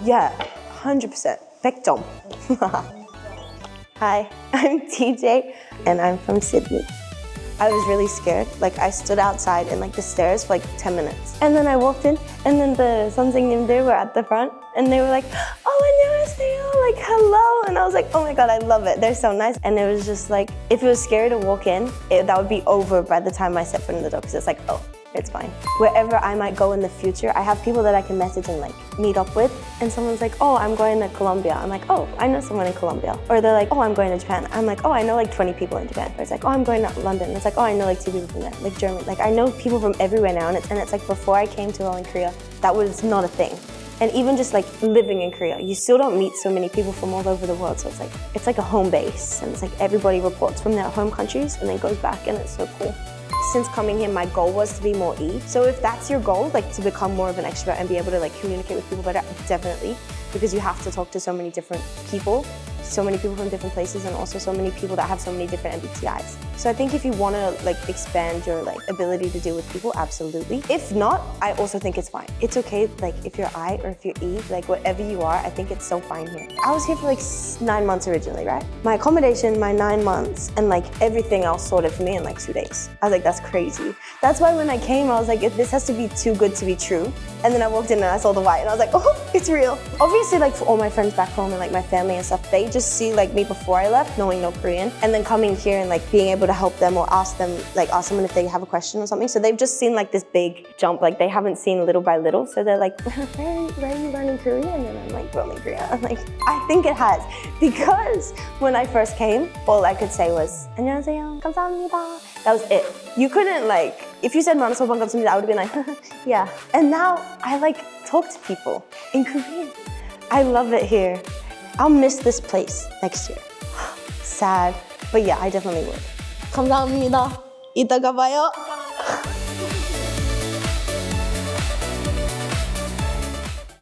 Yeah, 100%. 100점. Hi, I'm TJ and I'm from Sydney. I was really scared. Like I stood outside in like the stairs for like 10 minutes. And then I walked in and then the 선생님들 were at the front and they were like, oh, 안녕하세요, like hello. And I was like, oh my God, I love it. They're so nice. And it was just like, if it was scary to walk in, that would be over by the time I set foot in the door because it's like, oh, it's fine. Wherever I might go in the future, I have people that I can message and like meet up with. And someone's like, oh, I'm going to Colombia. I'm like, oh, I know someone in Colombia. Or they're like, oh, I'm going to Japan. I'm like, oh, I know like 20 people in Japan. Or it's like, oh, I'm going to London. It's like, oh, I know like 2 people from there. Like Germany. Like I know people from everywhere now. And it's like before I came to in Korea, that was not a thing. And even just like living in Korea, you still don't meet so many people from all over the world. So it's like a home base. And it's like everybody reports from their home countries and then goes back and it's so cool. Since coming here, my goal was to be more E. So if that's your goal, like to become more of an extrovert and be able to like communicate with people better, definitely. Because you have to talk to so many different people from different places and also so many people that have so many different MBTIs. So I think if you want to like expand your like ability to deal with people, absolutely. If not, I also think it's fine. It's okay like if you're I or if you're E, like whatever you are, I think it's so fine here. I was here for like 9 months originally, right? My accommodation, my 9 months, and like everything else sorted for me in like 2 days. I was like, that's crazy. That's why when I came, I was like, if this has to be too good to be true. And then I walked in and I saw the white and I was like, oh, it's real. Obviously like for all my friends back home and like my family and stuff, they just see like me before I left, knowing no Korean, and then coming here and like being able to help them or ask someone if they have a question or something. So they've just seen like this big jump, like they haven't seen little by little. So they're like, where are you learning Korean? And I'm like, roaming Korea. I'm like, I think it has. Because when I first came, all I could say was, 안녕하세요, 감사합니다. That was it. You couldn't like, if you said 만나서 반갑습니다, I would have been like, yeah. And now I like talk to people in Korean. I love it here. I'll miss this place next year. Sad, but yeah, I definitely would. 감사합니다. 이따가 봐요.